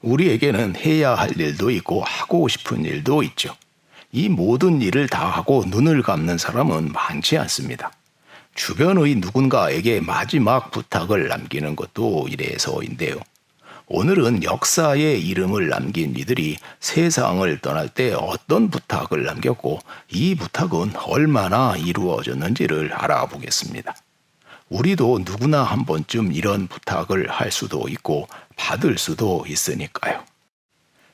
우리에게는 해야 할 일도 있고 하고 싶은 일도 있죠. 이 모든 일을 다 하고 눈을 감는 사람은 많지 않습니다. 주변의 누군가에게 마지막 부탁을 남기는 것도 이래서인데요. 오늘은 역사에 이름을 남긴 이들이 세상을 떠날 때 어떤 부탁을 남겼고 이 부탁은 얼마나 이루어졌는지를 알아보겠습니다. 우리도 누구나 한 번쯤 이런 부탁을 할 수도 있고 받을 수도 있으니까요.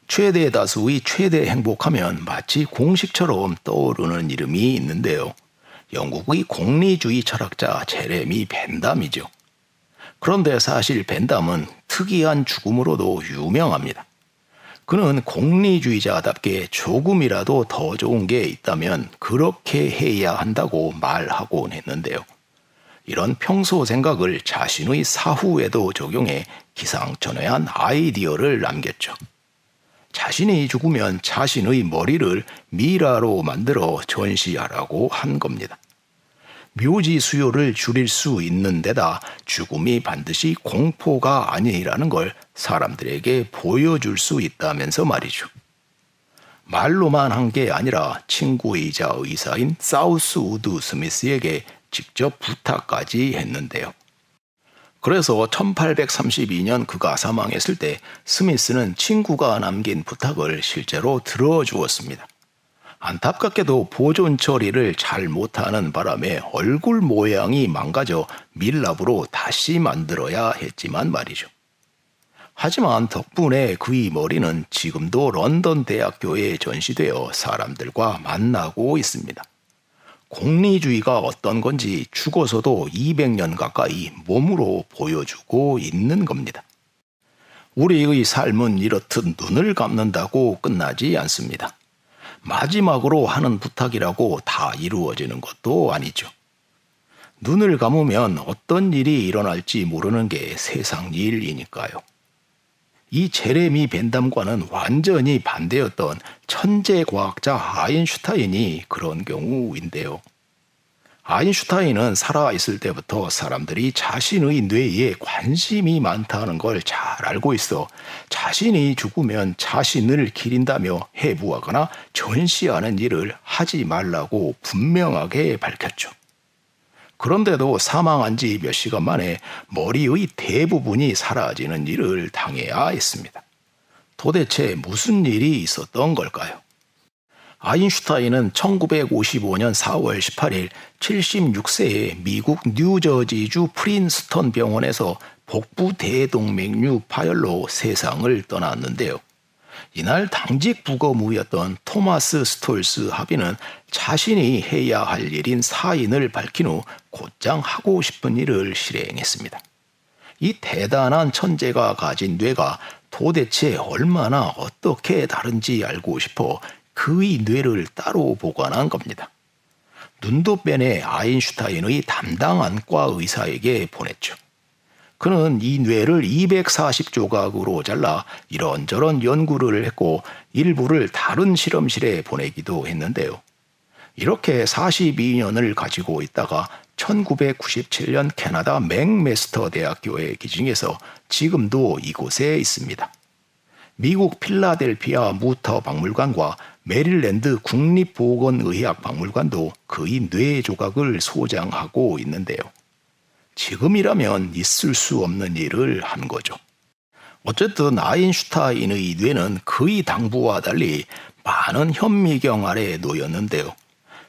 최대 다수의 최대 행복하면 마치 공식처럼 떠오르는 이름이 있는데요. 영국의 공리주의 철학자 제레미 벤담이죠. 그런데 사실 벤담은 특이한 죽음으로도 유명합니다. 그는 공리주의자답게 조금이라도 더 좋은 게 있다면 그렇게 해야 한다고 말하곤 했는데요. 이런 평소 생각을 자신의 사후에도 적용해 기상천외한 아이디어를 남겼죠. 자신이 죽으면 자신의 머리를 미라로 만들어 전시하라고 한 겁니다. 묘지 수요를 줄일 수 있는 데다 죽음이 반드시 공포가 아니라는 걸 사람들에게 보여줄 수 있다면서 말이죠. 말로만 한 게 아니라 친구이자 의사인 사우스 우드 스미스에게 직접 부탁까지 했는데요. 그래서 1832년 그가 사망했을 때 스미스는 친구가 남긴 부탁을 실제로 들어주었습니다. 안타깝게도 보존 처리를 잘 못하는 바람에 얼굴 모양이 망가져 밀랍으로 다시 만들어야 했지만 말이죠. 하지만 덕분에 그의 머리는 지금도 런던 대학교에 전시되어 사람들과 만나고 있습니다. 공리주의가 어떤 건지 죽어서도 200년 가까이 몸으로 보여주고 있는 겁니다. 우리의 삶은 이렇듯 눈을 감는다고 끝나지 않습니다. 마지막으로 하는 부탁이라고 다 이루어지는 것도 아니죠. 눈을 감으면 어떤 일이 일어날지 모르는 게 세상 일이니까요. 이 제레미 벤담과는 완전히 반대였던 천재 과학자 아인슈타인이 그런 경우인데요. 아인슈타인은 살아있을 때부터 사람들이 자신의 뇌에 관심이 많다는 걸 잘 알고 있어 자신이 죽으면 자신을 기린다며 해부하거나 전시하는 일을 하지 말라고 분명하게 밝혔죠. 그런데도 사망한 지 몇 시간 만에 머리의 대부분이 사라지는 일을 당해야 했습니다. 도대체 무슨 일이 있었던 걸까요? 아인슈타인은 1955년 4월 18일 76세의 미국 뉴저지주 프린스턴 병원에서 복부 대동맥류 파열로 세상을 떠났는데요. 이날 당직 부검의였던 토마스 스톨스 합의는 자신이 해야 할 일인 사인을 밝힌 후 곧장 하고 싶은 일을 실행했습니다. 이 대단한 천재가 가진 뇌가 도대체 얼마나 어떻게 다른지 알고 싶어 그의 뇌를 따로 보관한 겁니다. 눈도 빼내 아인슈타인의 담당 안과 의사에게 보냈죠. 그는 이 뇌를 240조각으로 잘라 이런저런 연구를 했고 일부를 다른 실험실에 보내기도 했는데요. 이렇게 42년을 가지고 있다가 1997년 캐나다 맥메스터 대학교에 기증해서 지금도 이곳에 있습니다. 미국 필라델피아 무터 박물관과 메릴랜드 국립보건의학 박물관도 그의 뇌 조각을 소장하고 있는데요. 지금이라면 있을 수 없는 일을 한 거죠. 어쨌든 아인슈타인의 뇌는 그의 당부와 달리 많은 현미경 아래 놓였는데요.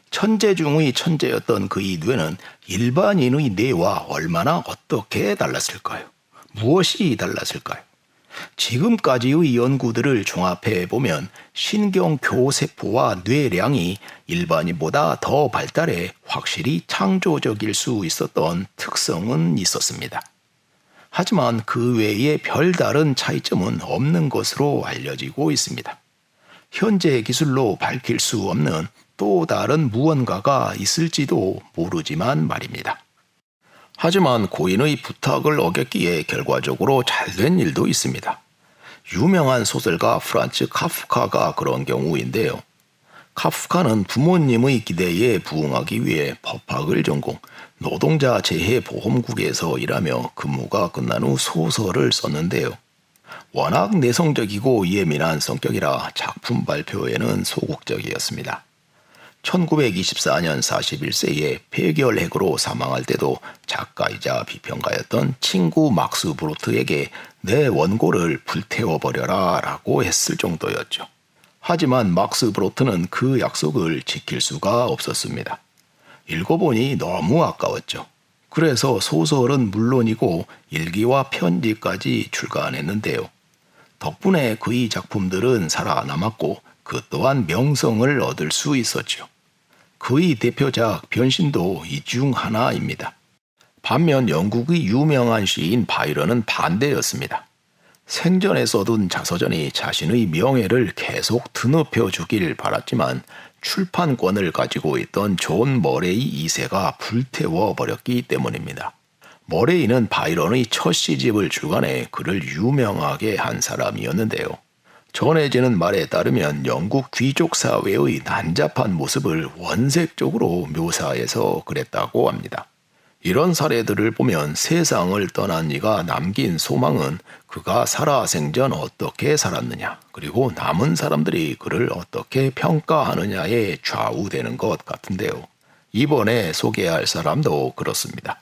천재 중의 천재였던 그의 뇌는 일반인의 뇌와 얼마나 어떻게 달랐을까요? 무엇이 달랐을까요? 지금까지의 연구들을 종합해 보면 신경교세포와 뇌량이 일반인보다 더 발달해 확실히 창조적일 수 있었던 특성은 있었습니다. 하지만 그 외에 별다른 차이점은 없는 것으로 알려지고 있습니다. 현재 기술로 밝힐 수 없는 또 다른 무언가가 있을지도 모르지만 말입니다. 하지만 고인의 부탁을 어겼기에 결과적으로 잘된 일도 있습니다. 유명한 소설가 프란츠 카프카가 그런 경우인데요. 카프카는 부모님의 기대에 부응하기 위해 법학을 전공, 노동자 재해보험국에서 일하며 근무가 끝난 후 소설을 썼는데요. 워낙 내성적이고 예민한 성격이라 작품 발표에는 소극적이었습니다. 1924년 41세에 폐결핵으로 사망할 때도 작가이자 비평가였던 친구 막스 브로트에게 내 원고를 불태워버려라 라고 했을 정도였죠. 하지만 막스 브로트는 그 약속을 지킬 수가 없었습니다. 읽어보니 너무 아까웠죠. 그래서 소설은 물론이고 일기와 편지까지 출간했는데요. 덕분에 그의 작품들은 살아남았고 그 또한 명성을 얻을 수 있었죠. 그의 대표작 변신도 이 중 하나입니다. 반면 영국의 유명한 시인 바이런은 반대였습니다. 생전에 써둔 자서전이 자신의 명예를 계속 드높여 주길 바랐지만 출판권을 가지고 있던 존 머레이 2세가 불태워 버렸기 때문입니다. 머레이는 바이런의 첫 시집을 출간해 그를 유명하게 한 사람이었는데요. 전해지는 말에 따르면 영국 귀족 사회의 난잡한 모습을 원색적으로 묘사해서 그랬다고 합니다. 이런 사례들을 보면 세상을 떠난 이가 남긴 소망은 그가 살아생전 어떻게 살았느냐, 그리고 남은 사람들이 그를 어떻게 평가하느냐에 좌우되는 것 같은데요. 이번에 소개할 사람도 그렇습니다.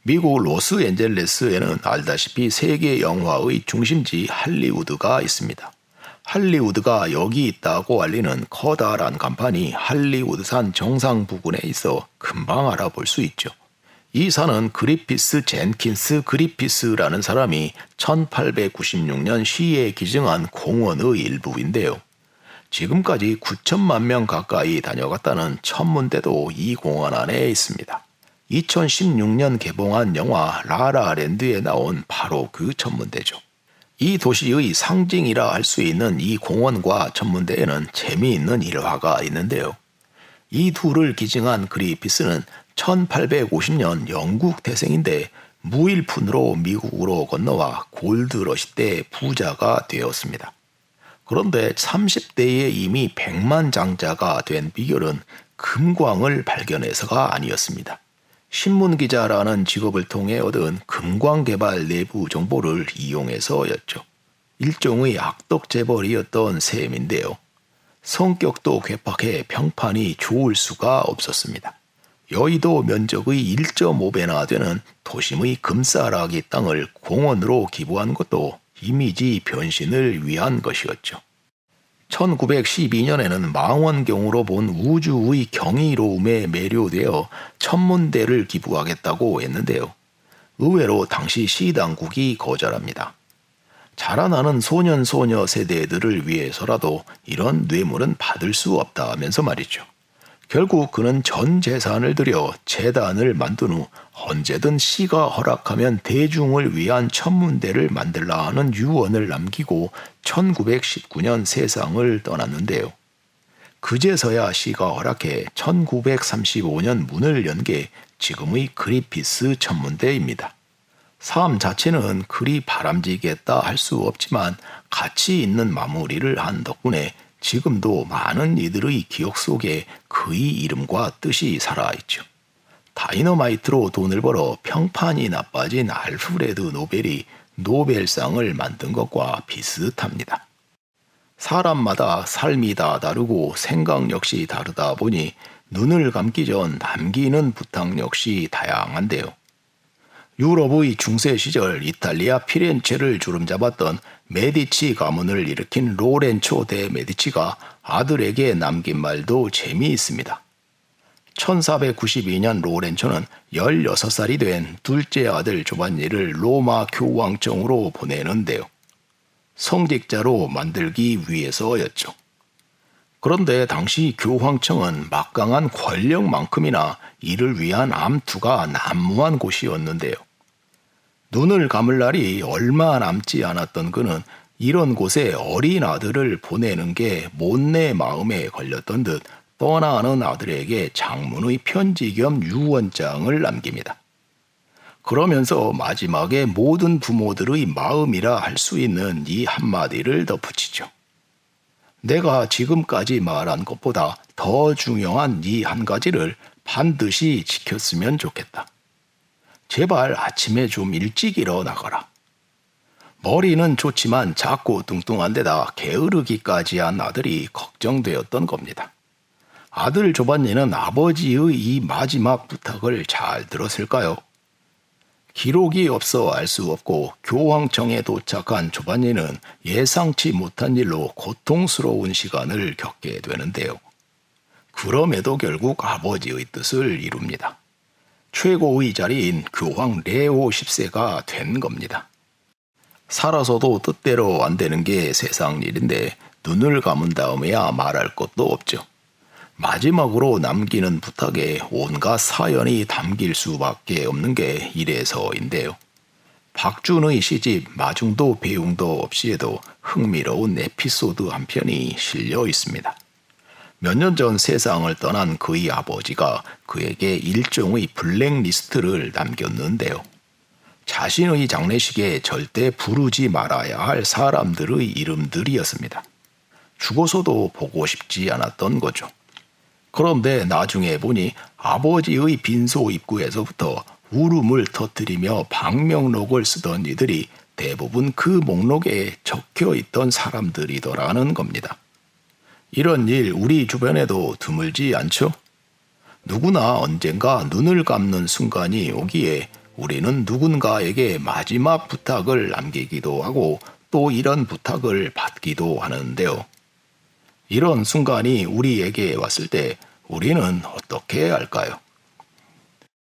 미국 로스앤젤레스에는 알다시피 세계 영화의 중심지 할리우드가 있습니다. 할리우드가 여기 있다고 알리는 커다란 간판이 할리우드산 정상 부근에 있어 금방 알아볼 수 있죠. 이 산은 그리피스 젠킨스 그리피스라는 사람이 1896년 시에 기증한 공원의 일부인데요. 지금까지 9천만 명 가까이 다녀갔다는 천문대도 이 공원 안에 있습니다. 2016년 개봉한 영화 라라랜드에 나온 바로 그 천문대죠. 이 도시의 상징이라 할 수 있는 이 공원과 천문대에는 재미있는 일화가 있는데요. 이 둘을 기증한 그리피스는 1850년 영국 태생인데 무일푼으로 미국으로 건너와 골드러시 때 부자가 되었습니다. 그런데 30대에 이미 백만장자가 된 비결은 금광을 발견해서가 아니었습니다. 신문기자라는 직업을 통해 얻은 금광개발 내부 정보를 이용해서였죠. 일종의 악덕재벌이었던 셈인데요. 성격도 괴팍해 평판이 좋을 수가 없었습니다. 여의도 면적의 1.5배나 되는 도심의 금싸라기 땅을 공원으로 기부한 것도 이미지 변신을 위한 것이었죠. 1912년에는 망원경으로 본 우주의 경이로움에 매료되어 천문대를 기부하겠다고 했는데요. 의외로 당시 시당국이 거절합니다. 자라나는 소년소녀 세대들을 위해서라도 이런 뇌물은 받을 수 없다면서 말이죠. 결국 그는 전 재산을 들여 재단을 만든 후 언제든 시가 허락하면 대중을 위한 천문대를 만들라 하는 유언을 남기고 1919년 세상을 떠났는데요. 그제서야 시가 허락해 1935년 문을 연 게 지금의 그리피스 천문대입니다. 삶 자체는 그리 바람직했다 할 수 없지만 가치 있는 마무리를 한 덕분에 지금도 많은 이들의 기억 속에 그의 이름과 뜻이 살아있죠. 다이너마이트로 돈을 벌어 평판이 나빠진 알프레드 노벨이 노벨상을 만든 것과 비슷합니다. 사람마다 삶이 다 다르고 생각 역시 다르다 보니 눈을 감기 전 남기는 부탁 역시 다양한데요. 유럽의 중세 시절 이탈리아 피렌체를 주름잡았던 메디치 가문을 일으킨 로렌초 대 메디치가 아들에게 남긴 말도 재미있습니다. 1492년 로렌초는 16살이 된 둘째 아들 조반니를 로마 교황청으로 보내는데요. 성직자로 만들기 위해서였죠. 그런데 당시 교황청은 막강한 권력만큼이나 이를 위한 암투가 난무한 곳이었는데요. 눈을 감을 날이 얼마 남지 않았던 그는 이런 곳에 어린 아들을 보내는 게 못내 마음에 걸렸던 듯 떠나는 아들에게 장문의 편지 겸 유언장을 남깁니다. 그러면서 마지막에 모든 부모들의 마음이라 할 수 있는 이 한마디를 덧붙이죠. 내가 지금까지 말한 것보다 더 중요한 이 한 가지를 반드시 지켰으면 좋겠다. 제발 아침에 좀 일찍 일어나거라. 머리는 좋지만 작고 뚱뚱한 데다 게으르기까지 한 아들이 걱정되었던 겁니다. 아들 조반니는 아버지의 이 마지막 부탁을 잘 들었을까요? 기록이 없어 알 수 없고 교황청에 도착한 조반니는 예상치 못한 일로 고통스러운 시간을 겪게 되는데요. 그럼에도 결국 아버지의 뜻을 이룹니다. 최고의 자리인 교황 레오 10세가 된 겁니다. 살아서도 뜻대로 안 되는 게 세상 일인데 눈을 감은 다음에야 말할 것도 없죠. 마지막으로 남기는 부탁에 온갖 사연이 담길 수밖에 없는 게 이래서인데요. 박준의 시집 마중도 배웅도 없이에도 흥미로운 에피소드 한 편이 실려 있습니다. 몇 년 전 세상을 떠난 그의 아버지가 그에게 일종의 블랙리스트를 남겼는데요. 자신의 장례식에 절대 부르지 말아야 할 사람들의 이름들이었습니다. 죽어서도 보고 싶지 않았던 거죠. 그런데 나중에 보니 아버지의 빈소 입구에서부터 울음을 터뜨리며 방명록을 쓰던 이들이 대부분 그 목록에 적혀 있던 사람들이더라는 겁니다. 이런 일 우리 주변에도 드물지 않죠? 누구나 언젠가 눈을 감는 순간이 오기에 우리는 누군가에게 마지막 부탁을 남기기도 하고 또 이런 부탁을 받기도 하는데요. 이런 순간이 우리에게 왔을 때 우리는 어떻게 할까요?